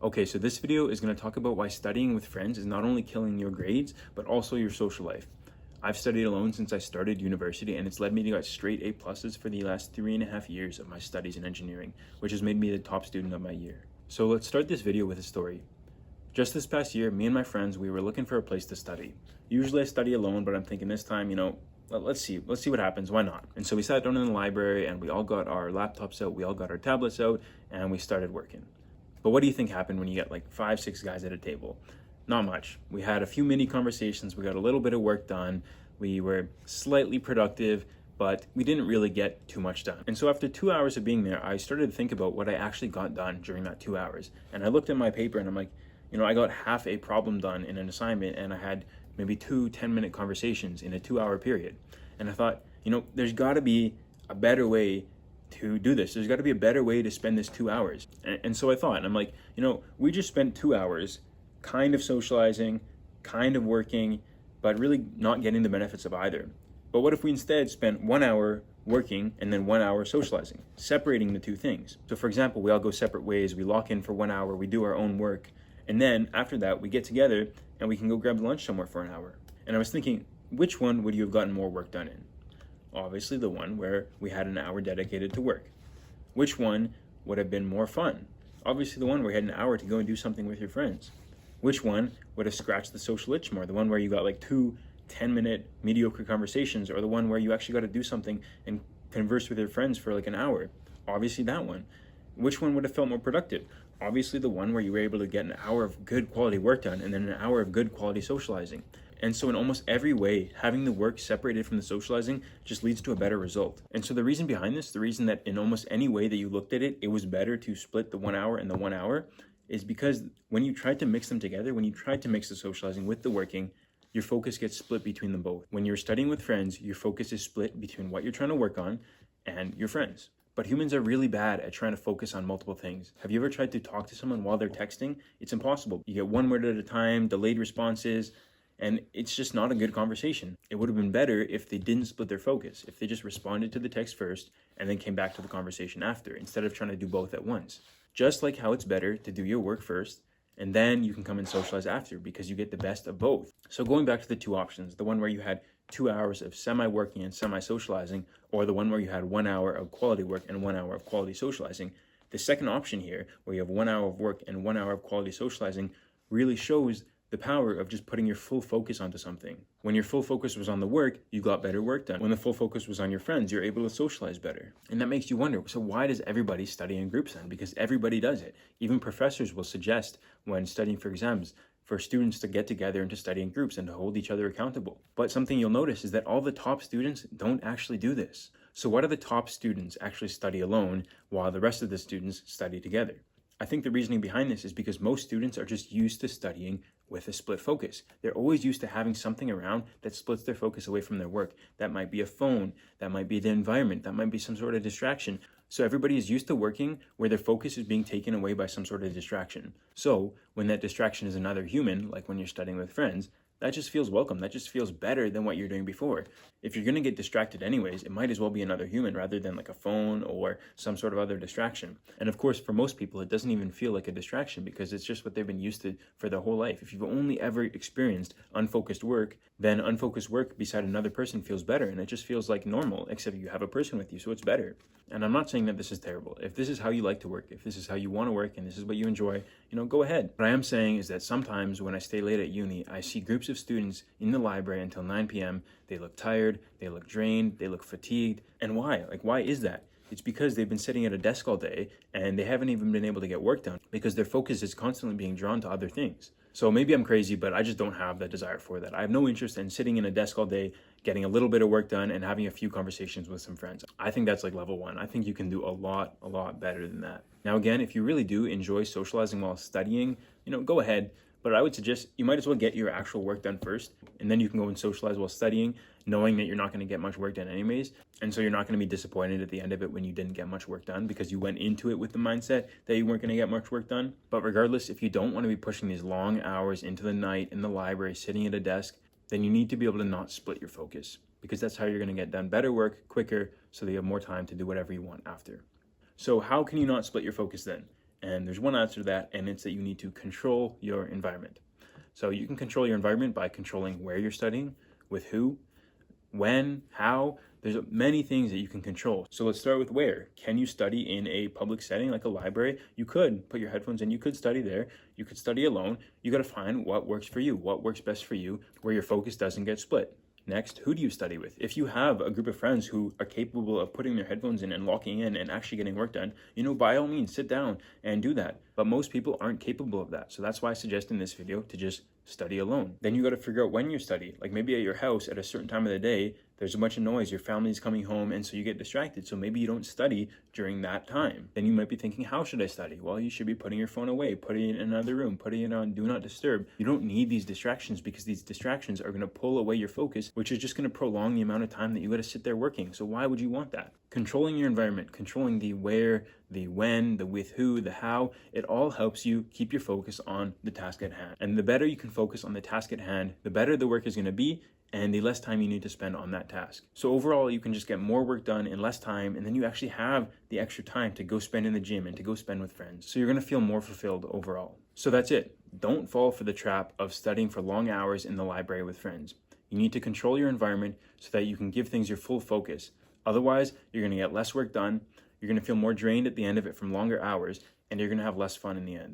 Okay, so this video is going to talk about why studying with friends is not only killing your grades, but also your social life. I've studied alone since I started university, and it's led me to get straight A pluses for the last 3.5 years of my studies in engineering, which has made me the top student of my year. So let's start this video with a story. Just this past year, me and my friends, we were looking for a place to study. Usually I study alone, but I'm thinking this time, let's see what happens, why not? And so we sat down in the library and we all got our laptops out, we all got our tablets out, and we started working. But what do you think happened when you get like 5-6 guys at a table? Not much. We had a few mini conversations, we got a little bit of work done, we were slightly productive, but we didn't really get too much done. And so after 2 hours of being there, I started to think about what I actually got done during that 2 hours. And I looked at my paper and I'm like, I got half a problem done in an assignment, and I had maybe 2 10-minute conversations in a 2-hour period. And I thought, there's gotta be a better way to do this. There's got to be a better way to spend this 2 hours. And so I thought, and I'm like, we just spent 2 hours kind of socializing, kind of working, but really not getting the benefits of either. But what if we instead spent 1 hour working and then 1 hour socializing, separating the two things? So for example, we all go separate ways, we lock in for 1 hour, we do our own work, and then after that, we get together and we can go grab lunch somewhere for an hour. And I was thinking, which one would you have gotten more work done in? Obviously the one where we had an hour dedicated to work. Which one would have been more fun? Obviously the one where you had an hour to go and do something with your friends. Which one would have scratched the social itch more? The one where you got like 2 10-minute mediocre conversations, or the one where you actually got to do something and converse with your friends for like an hour? Obviously that one. Which one would have felt more productive? Obviously the one where you were able to get an hour of good quality work done and then an hour of good quality socializing. And so in almost every way, having the work separated from the socializing just leads to a better result. And so the reason behind this, the reason that in almost any way that you looked at it, it was better to split the 1 hour and the 1 hour, is because when you tried to mix them together, when you tried to mix the socializing with the working, your focus gets split between them both. When you're studying with friends, your focus is split between what you're trying to work on and your friends. But humans are really bad at trying to focus on multiple things. Have you ever tried to talk to someone while they're texting? It's impossible. You get one word at a time, delayed responses, and it's just not a good conversation. It would have been better if they didn't split their focus, if they just responded to the text first and then came back to the conversation after, instead of trying to do both at once. Just like how it's better to do your work first, and then you can come and socialize after, because you get the best of both. So going back to the two options, the one where you had 2 hours of semi-working and semi-socializing, or the one where you had 1 hour of quality work and 1 hour of quality socializing, the second option here, where you have 1 hour of work and 1 hour of quality socializing, really shows the power of just putting your full focus onto something. When your full focus was on the work, you got better work done. When the full focus was on your friends, you're able to socialize better. And that makes you wonder, so why does everybody study in groups then? Because everybody does it. Even professors will suggest when studying for exams for students to get together and to study in groups and to hold each other accountable. But something you'll notice is that all the top students don't actually do this. So why do the top students actually study alone while the rest of the students study together? I think the reasoning behind this is because most students are just used to studying with a split focus. They're always used to having something around that splits their focus away from their work. That might be a phone, that might be the environment, that might be some sort of distraction. So everybody is used to working where their focus is being taken away by some sort of distraction. So when that distraction is another human, like when you're studying with friends, that just feels welcome. That just feels better than what you're doing before. If you're going to get distracted anyways, it might as well be another human rather than like a phone or some sort of other distraction. And of course, for most people, it doesn't even feel like a distraction because it's just what they've been used to for their whole life. If you've only ever experienced unfocused work, then unfocused work beside another person feels better, and it just feels like normal, except you have a person with you, so it's better. And I'm not saying that this is terrible. If this is how you like to work, if this is how you want to work, and this is what you enjoy, go ahead. What I am saying is that sometimes when I stay late at uni, I see groups of students in the library until 9 p.m. They look tired, they look drained, they look fatigued. And why? Why is that? It's because they've been sitting at a desk all day and they haven't even been able to get work done because their focus is constantly being drawn to other things. So maybe I'm crazy, but I just don't have the desire for that. I have no interest in sitting in a desk all day, getting a little bit of work done and having a few conversations with some friends. I think that's like level 1. I think you can do a lot better than that. Now, again, if you really do enjoy socializing while studying, go ahead. But I would suggest you might as well get your actual work done first, and then you can go and socialize while studying, knowing that you're not going to get much work done anyways. And so you're not going to be disappointed at the end of it when you didn't get much work done because you went into it with the mindset that you weren't going to get much work done. But regardless, if you don't want to be pushing these long hours into the night in the library, sitting at a desk, then you need to be able to not split your focus, because that's how you're going to get done better work quicker so that you have more time to do whatever you want after. So how can you not split your focus then? And there's one answer to that, and it's that you need to control your environment. So you can control your environment by controlling where you're studying, with who, when, how. There's many things that you can control. So let's start with where. Can you study in a public setting like a library? You could put your headphones in, you could study there, you could study alone. You got to find what works for you, what works best for you, where your focus doesn't get split. Next, who do you study with? If you have a group of friends who are capable of putting their headphones in and locking in and actually getting work done, by all means, sit down and do that. But most people aren't capable of that. So that's why I suggest in this video to just study alone. Then you got to figure out when you study. Like maybe at your house at a certain time of the day, there's a bunch of noise, your family's coming home, and so you get distracted. So maybe you don't study during that time. Then you might be thinking, how should I study? Well, you should be putting your phone away, putting it in another room, putting it on do not disturb. You don't need these distractions because these distractions are going to pull away your focus, which is just going to prolong the amount of time that you got to sit there working. So why would you want that? Controlling your environment, controlling the where, the when, the with who, the how, it all helps you keep your focus on the task at hand. And the better you can focus on the task at hand, the better the work is going to be, and the less time you need to spend on that task. So overall, you can just get more work done in less time, and then you actually have the extra time to go spend in the gym and to go spend with friends. So you're gonna feel more fulfilled overall. So that's it. Don't fall for the trap of studying for long hours in the library with friends. You need to control your environment so that you can give things your full focus. Otherwise, you're gonna get less work done, you're gonna feel more drained at the end of it from longer hours, and you're gonna have less fun in the end.